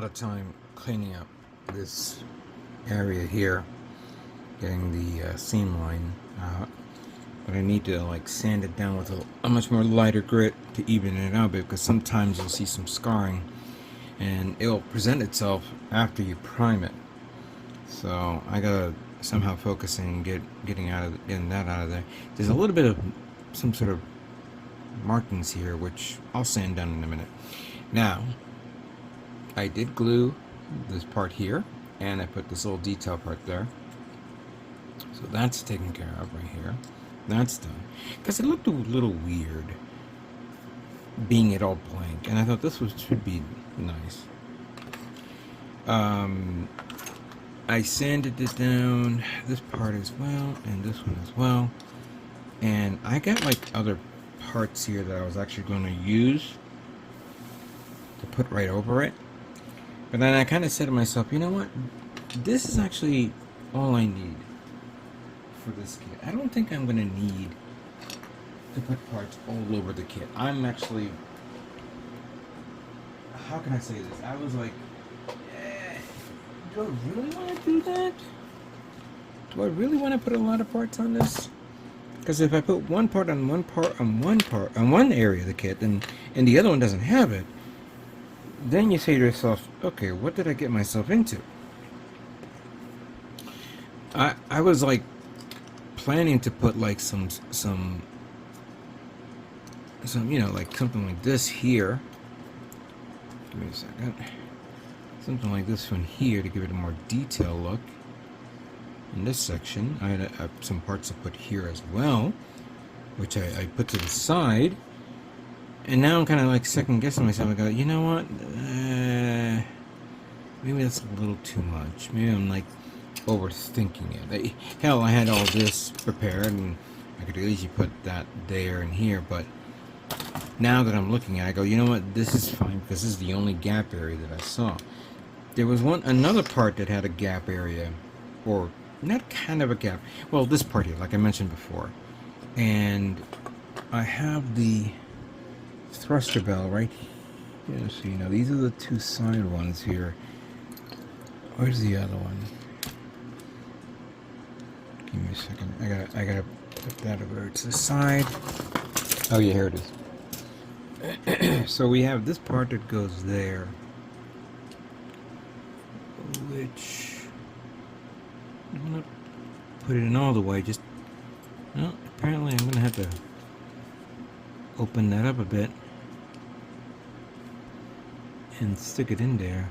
of time cleaning up this area here, getting the seam line out, but I need to like sand it down with a much more lighter grit to even it out a bit, because sometimes you'll see some scarring and it'll present itself after you prime it. So I gotta somehow focus and getting that out of there. There's a little bit of some sort of markings here, which I'll sand down in a minute. Now, I did glue this part here, and I put this little detail part there. So that's taken care of right here. That's done. Because it looked a little weird being it all blank, and I thought this should be nice. I sanded this down, this part as well, and this one as well. And I got like other parts here that I was actually going to use to put right over it. But then I kind of said to myself, you know what? This is actually all I need for this kit. I don't think I'm going to need to put parts all over the kit. I'm actually... How can I say this? I was like, do I really want to do that? Do I really want to put a lot of parts on this? Because if I put one part on one area of the kit, and the other one doesn't have it, then you say to yourself, okay, what did I get myself into? I was like planning to put like some you know, like something like this here. Give me a second. Something like this one here to give it a more detailed look. In this section, I had some parts to put here as well, which I put to the side. And now I'm kind of like second guessing myself. I go, you know what? Maybe that's a little too much. Maybe I'm like overthinking it. Hell, I had all this prepared, and I could easily put that there and here. But now that I'm looking at it, I go, you know what? This is fine, because this is the only gap area that I saw. There was another part that had a gap area, or not kind of a gap. Well, this part here, like I mentioned before. And I have the thruster bell right here. So, you know, these are the two side ones here. Where's the other one? Give me a second. I gotta put that over to the side. Oh yeah, here it is. So we have this part that goes there, which I'm gonna put it in all the way. Just, well, apparently I'm gonna have to open that up a bit and stick it in there.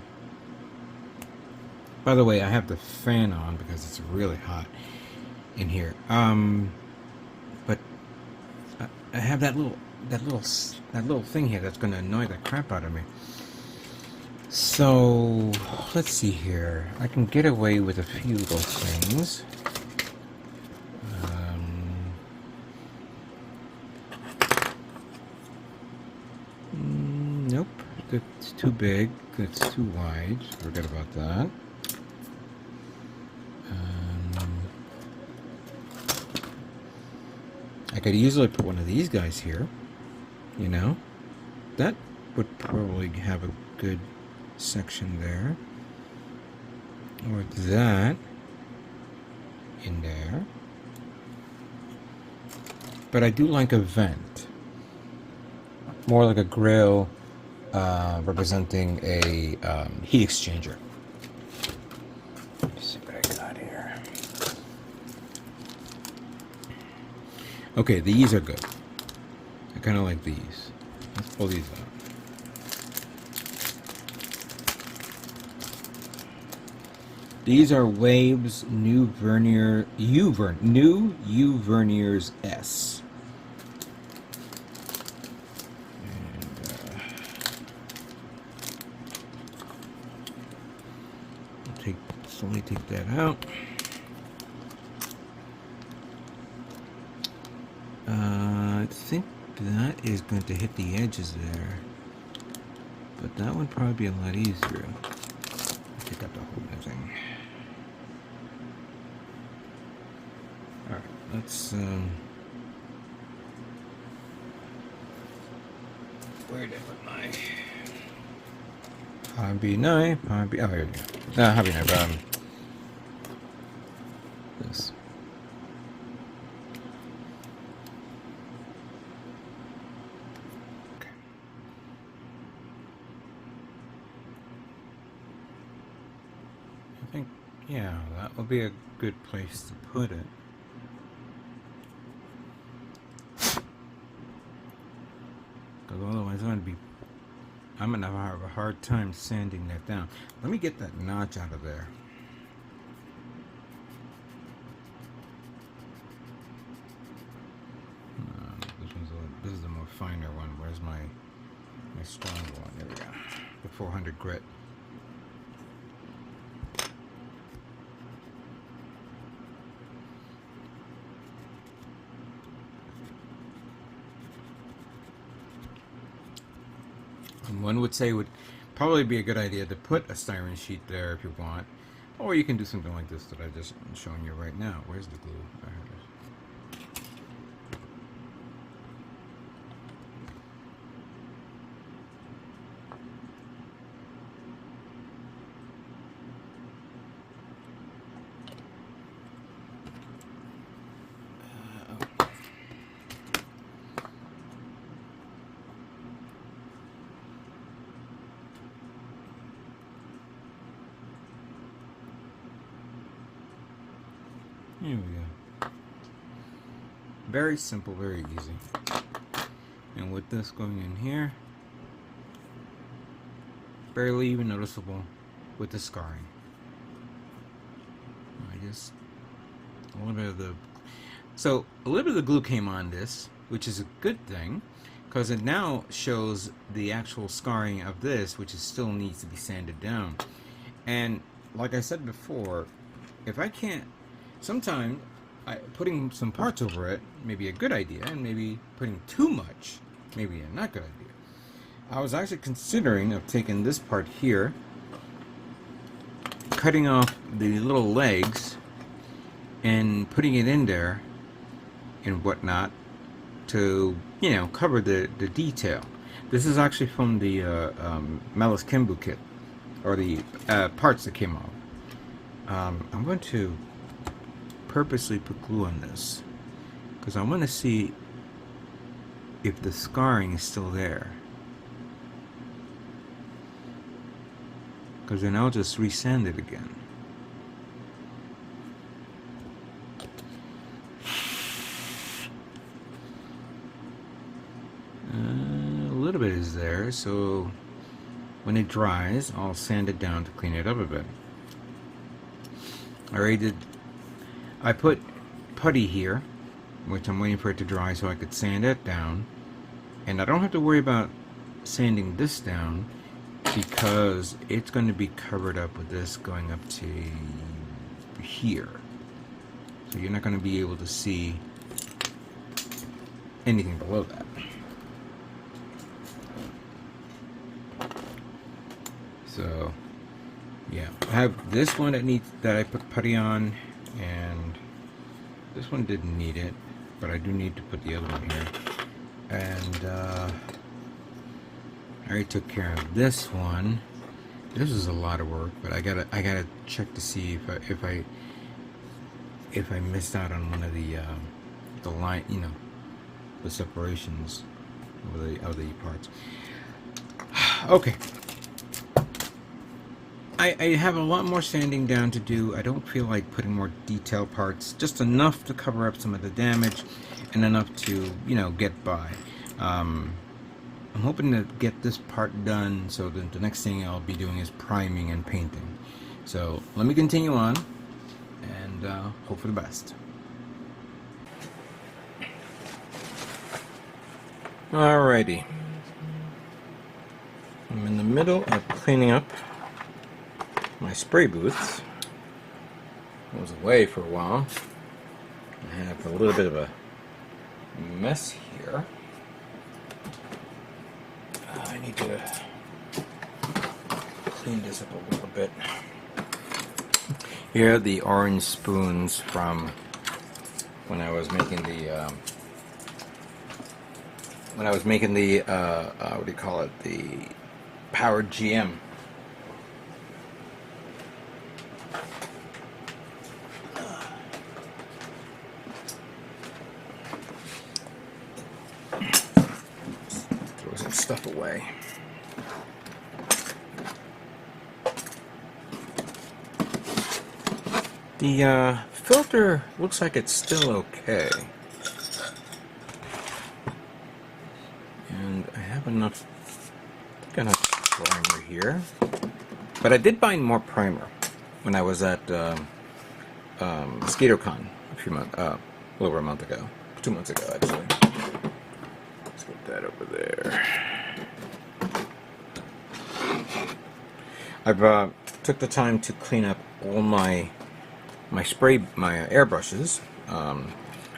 By the way, I have the fan on because it's really hot in here. But I have that little thing here that's going to annoy the crap out of me. So let's see here. I can get away with a few little things. Nope, it's too big. It's too wide. Forget about that. I could easily put one of these guys here, you know. That would probably have a good section there. Or that in there. But I do like a vent. More like a grill representing a heat exchanger. Let's see what I got here. Okay, these are good. I kind of like these. Let's pull these out. These are Wave's new vernier, U verniers S. And slowly take that out. I think that is going to hit the edges there, but that would probably be a lot easier. Take out the whole thing. Alright, let's where did I put my Hobby knife, hobby. Oh, here we go. Hobby knife. This. Okay. I think, yeah, that would be a good place to put it. Because otherwise I'm gonna have a hard time sanding that down. Let me get that notch out of there. This is the more finer one. Where's my stronger one? There we go. The 400 grit. And one would say it would probably be a good idea to put a styrene sheet there if you want, or you can do something like this that I just am showing you right now. Where's the glue? There it is. Here we go. Very simple, very easy. And with this going in here, barely even noticeable with the scarring. I just a little bit of the glue came on this, which is a good thing because it now shows the actual scarring of this, which still needs to be sanded down. And like I said before, if I can't, sometimes putting some parts over it may be a good idea, and maybe putting too much may be a not good idea. I was actually considering of taking this part here, cutting off the little legs, and putting it in there and whatnot to, you know, cover the detail. This is actually from the Malice Kimbu kit, or the parts that came off. I'm going to purposely put glue on this because I want to see if the scarring is still there, because then I'll just resand it again. A little bit is there, so when it dries I'll sand it down to clean it up a bit. I put putty here, which I'm waiting for it to dry so I could sand it down, and I don't have to worry about sanding this down because it's going to be covered up with this going up to here, so you're not going to be able to see anything below that. So yeah, I have this one that I put putty on, and this one didn't need it, but I do need to put the other one here. And I already took care of this one. This is a lot of work, but I gotta check to see if I missed out on one of the line, you know, the separations of the parts. Okay. I have a lot more sanding down to do. I don't feel like putting more detailed parts, just enough to cover up some of the damage and enough to, you know, get by. I'm hoping to get this part done so that the next thing I'll be doing is priming and painting. So let me continue on and hope for the best. Alrighty. I'm in the middle of cleaning up my spray booths. I was away for a while. I have a little bit of a mess here. I need to clean this up a little bit. Here are the orange spoons from when I was making the what do you call it, the powered GM stuff away. The filter looks like it's still okay. And I have enough primer here. But I did buy more primer when I was at SkaterCon a little over a month ago. 2 months ago, actually. Let's get that over there. I've took the time to clean up all my airbrushes.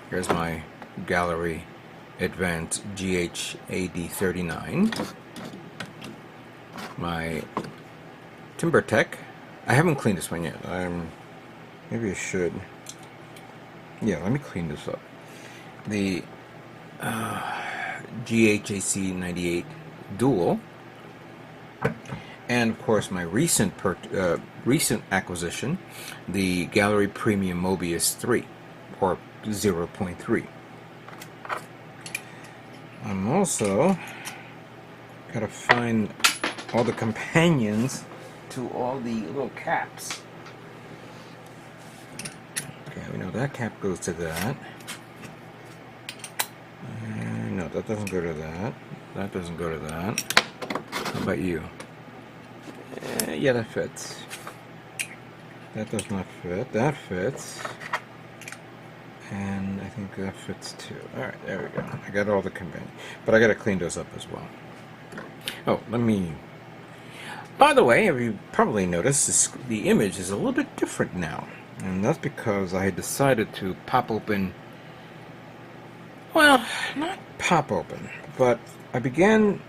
Here's my Gallery Advanced GH-AD39. My TimberTech. I haven't cleaned this one yet. Maybe I should. Yeah, let me clean this up. The GHAC98 Dual, and of course my recent acquisition, the Gallery Premium Mobius 3 or 0.3. I'm also gotta find all the companions to all the little caps. Okay, we know that cap goes to that. No, that doesn't go to that. That doesn't go to that. How about you? Yeah, that fits. That does not fit. That fits. And I think that fits too. Alright, there we go. I got all the companions. But I gotta clean those up as well. Oh, let me... By the way, you probably noticed the image is a little bit different now. And that's because I had decided to pop open... Well, not pop open, but I began...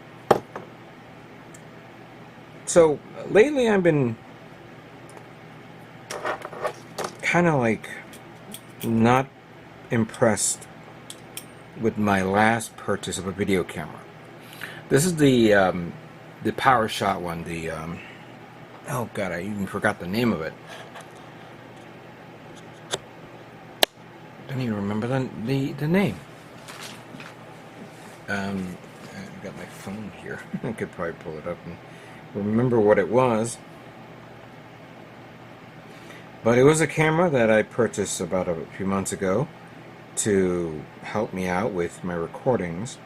So, lately I've been kind of like not impressed with my last purchase of a video camera. This is the Powershot one, the oh god, I even forgot the name of it. Don't even remember the name. I've got my phone here. I could probably pull it up and remember what it was. But it was a camera that I purchased about a few months ago to help me out with my recordings.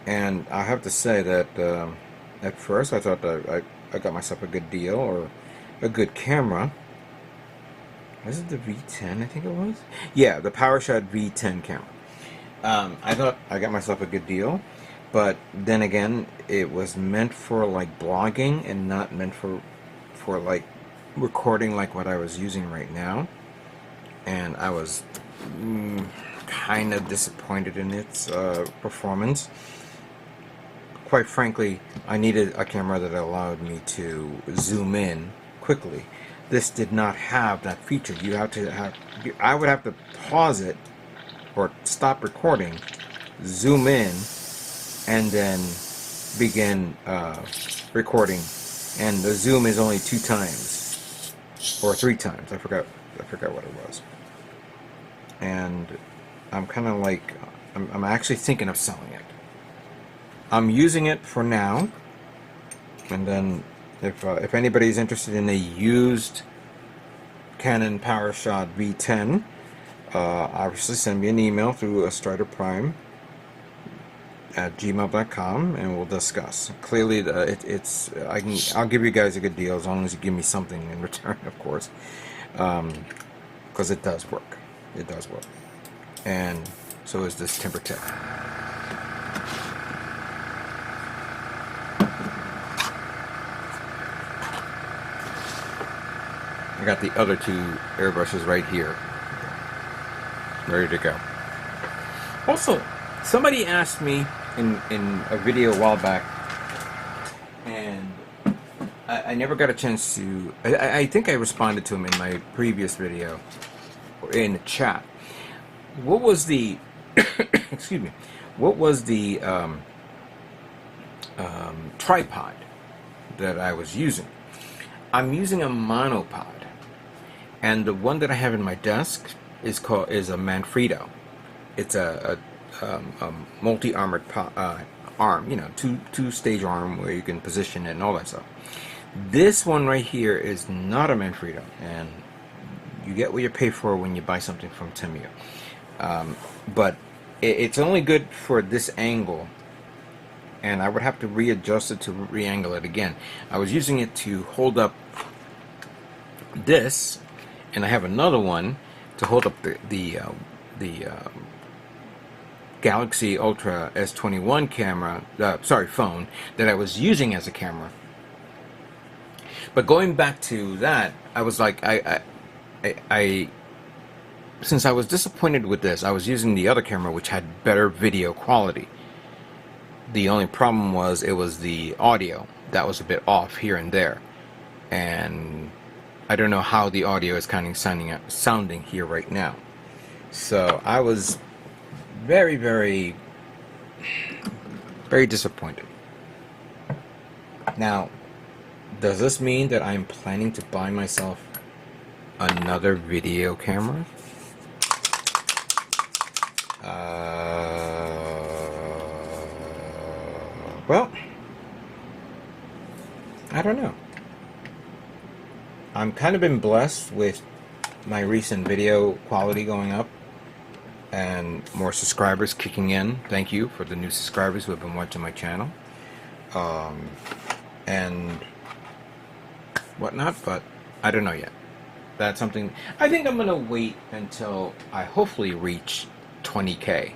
And I have to say that at first I thought that I got myself a good deal, or a good camera. Was it the V10, I think it was? Yeah, the Powershot V10 camera. I thought I got myself a good deal, but then again, it was meant for like blogging and not meant for like recording like what I was using right now. And I was kind of disappointed in its performance. Quite frankly, I needed a camera that allowed me to zoom in quickly. This did not have that feature. I would have to pause it or stop recording, zoom in, and then begin recording. And the zoom is only 2 times or 3 times. I forgot what it was. And I'm kind of like, I'm actually thinking of selling it. I'm using it for now, and then if anybody's interested in a used Canon PowerShot V10, obviously send me an email through striderprime@gmail.com and we'll discuss. Clearly, I'll give you guys a good deal as long as you give me something in return, of course, because it does work. It does work, and so is this TimberTech. I got the other 2 airbrushes right here, ready to go. Also, somebody asked me in a video a while back, and I never got a chance to... I think I responded to him in my previous video, or in the chat. What was the... excuse me. What was the tripod that I was using? I'm using a monopod. And the one that I have in my desk is a Manfredo. It's a multi-armored arm, you know, two stage arm where you can position it and all that stuff. This one right here is not a Manfrotto, and you get what you pay for when you buy something from Tamiya. But it's only good for this angle, and I would have to readjust it to re-angle it again. I was using it to hold up this, and I have another one to hold up the Galaxy Ultra S21 camera, phone that I was using as a camera. But going back to that, I was like, since I was disappointed with this, I was using the other camera which had better video quality. The only problem was it was the audio that was a bit off here and there, and I don't know how the audio is kind of sounding here right now. So I was very, very, very disappointed. Now, does this mean that I'm planning to buy myself another video camera? Well, I don't know. I'm kind of been blessed with my recent video quality going up and more subscribers kicking in. Thank you for the new subscribers who have been watching my channel and whatnot, but I don't know yet. That's something I think I'm gonna wait until I hopefully reach 20K,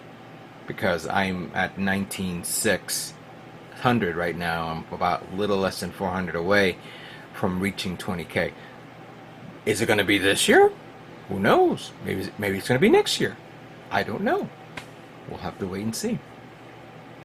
because I'm at 19,600 right now. I'm about a little less than 400 away from reaching 20K. Is it going to be this year? Who knows? Maybe it's going to be next year. I don't know. We'll have to wait and see.